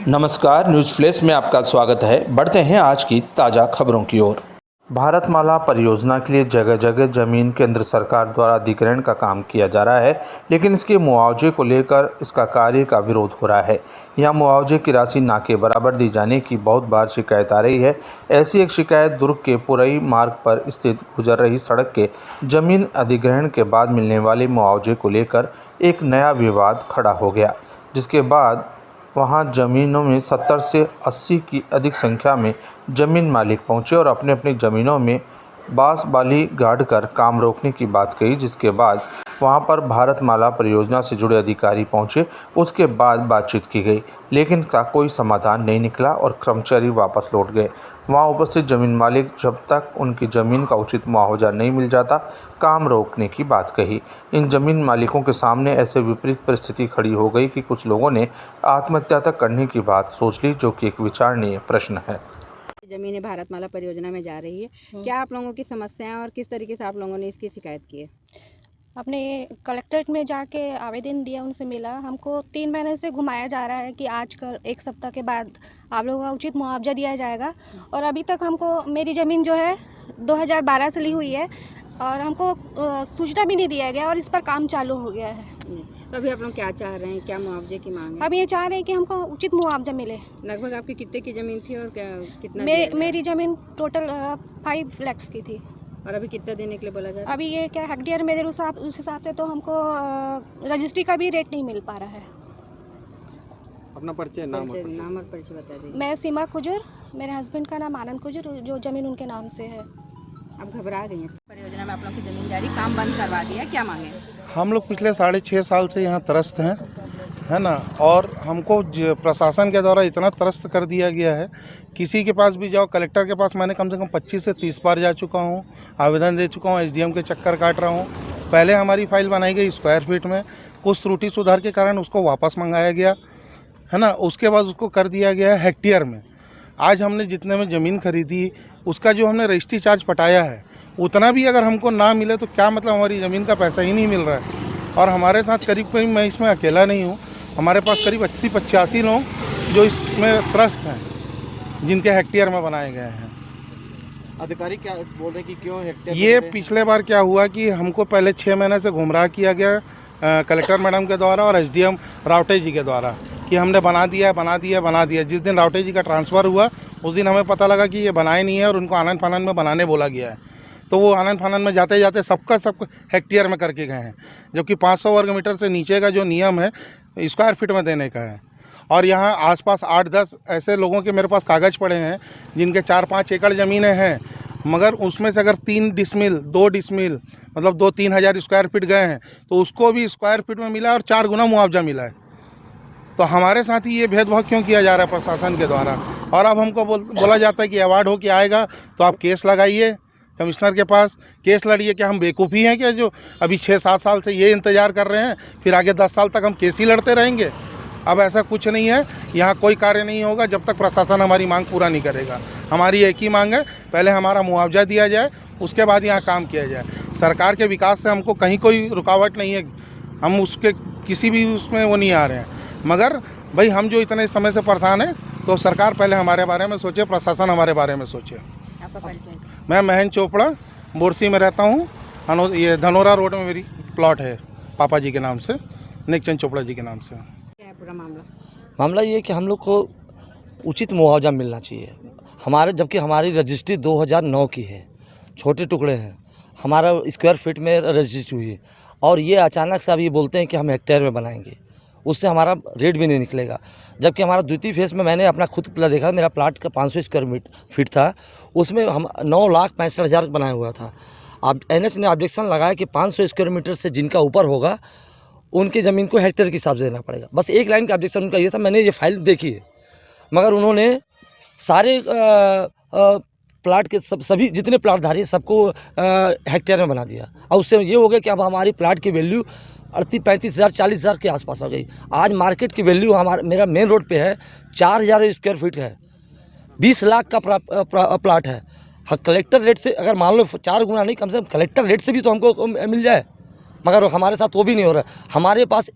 नमस्कार, news flash में आपका स्वागत है। बढ़ते हैं आज की ताज़ा खबरों की ओर। भारतमाला परियोजना के लिए जगह जगह जमीन केंद्र सरकार द्वारा अधिग्रहण का काम किया जा रहा है, लेकिन इसके मुआवजे को लेकर इसका कार्य का विरोध हो रहा है। यहाँ मुआवजे की राशि ना के बराबर दी जाने की बहुत बार शिकायत आ रही है। ऐसी एक शिकायत दुर्ग के पुरई मार्ग पर स्थित गुजर रही सड़क के जमीन अधिग्रहण के बाद मिलने वाले मुआवजे को लेकर एक नया विवाद खड़ा हो गया, जिसके बाद वहां ज़मीनों में 70 से 80 की अधिक संख्या में ज़मीन मालिक पहुंचे और अपने अपनी ज़मीनों में बांस बाली गाड़कर काम रोकने की बात कही, जिसके बाद वहां पर भारतमाला परियोजना से जुड़े अधिकारी पहुंचे। उसके बाद बातचीत की गई, लेकिन का कोई समाधान नहीं निकला और कर्मचारी वापस लौट गए। वहां उपस्थित ज़मीन मालिक जब तक उनकी ज़मीन का उचित मुआवजा नहीं मिल जाता, काम रोकने की बात कही। इन ज़मीन मालिकों के सामने ऐसे विपरीत परिस्थिति खड़ी हो गई कि कुछ लोगों ने आत्महत्या तक करने की बात सोच ली, जो कि एक विचारणीय प्रश्न है। जमीनें भारतमाला परियोजना में जा रही है, क्या आप लोगों की समस्याएं और किस तरीके से आप लोगों ने इसकी शिकायत की है? अपने कलेक्ट्रेट में जाके आवेदन दिया, उनसे मिला। हमको 3 महीने से घुमाया जा रहा है कि आज कल 1 सप्ताह के बाद आप लोगों का उचित मुआवजा दिया जाएगा, और अभी तक हमको मेरी ज़मीन जो है 2012 से ली हुई है और हमको सूचना भी नहीं दिया गया और इस पर काम चालू हो गया है। तो अभी आप लोग क्या चाह रहे हैं, क्या मुआवजे की मांग है? अब ये चाह रहे हैं कि हमको उचित मुआवजा मिले। लगभग आपकी कितने की ज़मीन थी और क्या कितना मेरी ज़मीन टोटल 5 लाख की थी। और अभी कितना देने के लिए बोला जा रहा है? अभी ये क्या हेक्टेयर मेरे उस हिसाब से तो हमको रजिस्ट्री का भी रेट नहीं मिल पा रहा है। अपना परिचय, नाम और परिचय बता दीजिए। मैं सीमा कुजूर, मेरे हस्बैंड का नाम आनंद कुजूर, जो ज़मीन उनके नाम से है। अब घबरा गई हैं? परियोजना में आप लोगों की ज़मीन जारी, काम बंद करवा दिया, क्या मांगे? हम लोग पिछले 6.5 साल से यहाँ त्रस्त हैं, है ना। और हमको प्रशासन के द्वारा इतना त्रस्त कर दिया गया है, किसी के पास भी जाओ, कलेक्टर के पास मैंने कम से कम 25 से 30 बार जा चुका हूँ, आवेदन दे चुका हूँ, एसडीएम के चक्कर काट रहा हूँ। पहले हमारी फाइल बनाई गई स्क्वायर फीट में, कुछ त्रुटि सुधार के कारण उसको वापस मंगाया गया, है ना। उसके बाद उसको कर दिया गया है हेक्टेयर में। आज हमने जितने में ज़मीन खरीदी, उसका जो हमने रजिस्ट्री चार्ज पटाया है, उतना भी अगर हमको ना मिले तो क्या मतलब, हमारी ज़मीन का पैसा ही नहीं मिल रहा है। और हमारे साथ करीब मैं इसमें अकेला नहीं हूँ, हमारे पास करीब 80-85 लोग जो इसमें त्रस्त हैं, जिनके हेक्टेयर में बनाए गए हैं। अधिकारी क्या बोल रहे हैं कि क्यों हेक्टेयर? ये पिछले बार क्या हुआ कि हमको पहले 6 महीने से गुमराह किया गया कलेक्टर मैडम के द्वारा और एसडीएम रावटे जी के द्वारा, कि हमने बना दिया। जिस दिन रावटे जी का ट्रांसफ़र हुआ, उस दिन हमें पता लगा कि ये बनाए नहीं है और उनको आनंद फानंद में बनाने बोला गया है। तो वो आनंद फानंद में जाते जाते सब हेक्टेयर में करके गए हैं, जबकि 500 वर्ग मीटर से नीचे का जो नियम है स्क्वायर फीट में देने का है। और यहाँ आसपास 8-10 ऐसे लोगों के मेरे पास कागज़ पड़े हैं जिनके 4-5 एकड़ ज़मीनें हैं, मगर उसमें से अगर 3 डिसमिल 2 डिसमिल मतलब 2-3 हज़ार स्क्वायर फीट गए हैं, तो उसको भी स्क्वायर फीट में मिला और 4 गुना मुआवजा मिला है। तो हमारे साथ ही ये भेदभाव क्यों किया जा रहा है प्रशासन के द्वारा? और अब हमको बोला जाता है कि अवार्ड हो के आएगा तो आप केस लगाइए कमिश्नर के पास, केस लड़िए। क्या हम बेवकूफ़ी हैं क्या, जो अभी 6-7 साल से ये इंतज़ार कर रहे हैं, फिर आगे 10 साल तक हम केस ही लड़ते रहेंगे? अब ऐसा कुछ नहीं है, यहाँ कोई कार्य नहीं होगा जब तक प्रशासन हमारी मांग पूरा नहीं करेगा। हमारी एक ही मांग है, पहले हमारा मुआवजा दिया जाए, उसके बाद यहाँ काम किया जाए। सरकार के विकास से हमको कहीं कोई रुकावट नहीं है, हम उसके किसी भी उसमें वो नहीं आ रहे हैं, मगर भाई हम जो इतने समय से परेशान हैं, तो सरकार पहले हमारे बारे में सोचे, प्रशासन हमारे बारे में सोचे। आपका परिचय? मैं महेंद्र चोपड़ा, बोरसी में रहता हूँ। ये धनोरा रोड में मेरी प्लॉट है, पापा जी के नाम से, नेकचंद चोपड़ा जी के नाम से। क्या है पूरा मामला ये है कि हम लोग को उचित मुआवजा मिलना चाहिए हमारे, जबकि हमारी रजिस्ट्री 2009 की है, छोटे टुकड़े हैं, हमारा स्क्वायर फीट में रजिस्ट्री हुई है, और ये अचानक से अब ये बोलते हैं कि हम हेक्टेयर में बनाएंगे, उससे हमारा रेट भी नहीं निकलेगा। जबकि हमारा द्वितीय फेज़ में मैंने अपना खुद प्लाट देखा, मेरा प्लाट का 500 स्क्वायर फीट था, उसमें हम 9,65,000 बनाया हुआ था। अब एनएच ने ऑब्जेक्शन लगाया कि 500 स्क्वायर मीटर से जिनका ऊपर होगा उनकी ज़मीन को हेक्टेयर के हिसाब से देना पड़ेगा। बस एक लाइन का ऑब्जेक्शन उनका ये था। मैंने ये फाइल देखी है, मगर उन्होंने सारे प्लाट के सभी जितने प्लाटधारी सबको हेक्टेयर में बना दिया, और उससे ये हो गया कि अब हमारी प्लाट की वैल्यू 38-35 हज़ार 40,000 के आसपास हो गई। आज मार्केट की वैल्यू मेरा मेन रोड पे है 4,000 स्क्वायर फीट है, 20 लाख का प्लाट है। हाँ, कलेक्टर रेट से अगर मान लो 4 गुना नहीं, कम से कम कलेक्टर रेट से भी तो हमको मिल जाए। मगर हमारे साथ वो भी नहीं हो रहा है। हमारे पास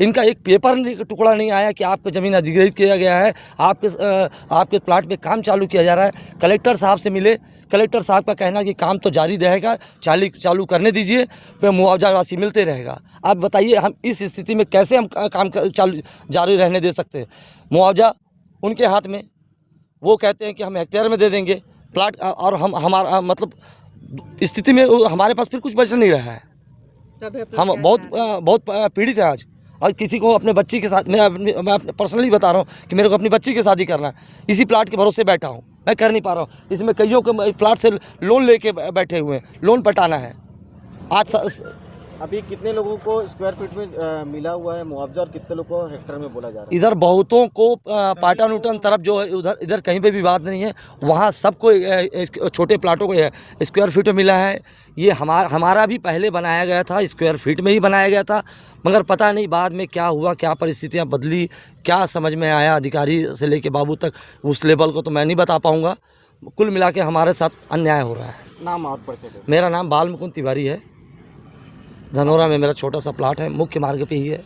इनका एक पेपर टुकड़ा नहीं आया कि आपका ज़मीन अधिग्रहित किया गया है, आपके प्लाट पे काम चालू किया जा रहा है। कलेक्टर साहब से मिले, कलेक्टर साहब का कहना कि काम तो जारी रहेगा, चालू करने दीजिए, फिर मुआवजा राशि मिलते रहेगा। आप बताइए हम इस स्थिति में कैसे हम काम चालू जारी रहने दे सकते हैं। मुआवजा उनके हाथ में, वो कहते हैं कि हम हेक्टेयर में दे देंगे प्लाट, और हमारा मतलब स्थिति में हमारे पास फिर कुछ बच नहीं रहा है। हम बहुत पीड़ित हैं आज। और किसी को अपने बच्ची के साथ, मैं पर्सनली बता रहा हूँ कि मेरे को अपनी बच्ची की शादी करना है, इसी प्लाट के भरोसे बैठा हूँ, मैं कर नहीं पा रहा हूँ। इसमें कईयों के प्लाट से लोन लेके बैठे हुए हैं, लोन पटाना है। आज अभी कितने लोगों को स्क्वायर फीट में मिला हुआ है मुआवजा और कितने लोगों को हेक्टेयर में बोला जा रहा है? इधर बहुतों को पाटन उटन तरफ जो है इधर कहीं पे भी बात नहीं है, वहाँ सबको छोटे प्लाटों को स्क्वायर फीट में मिला है। ये हमारा भी पहले बनाया गया था, स्क्वायर फीट में ही बनाया गया था, मगर पता नहीं बाद में क्या हुआ, क्या परिस्थितियाँ बदली, क्या समझ में आया अधिकारी से लेके बाबू तक, उस लेवल को तो मैं नहीं बता पाऊँगा। कुल मिला के हमारे साथ अन्याय हो रहा है। नाम और परिचय दो। मेरा नाम बाल मुकुंद तिवारी है। धनोरा में मेरा छोटा सा प्लाट है, मुख्य मार्ग पे ही है।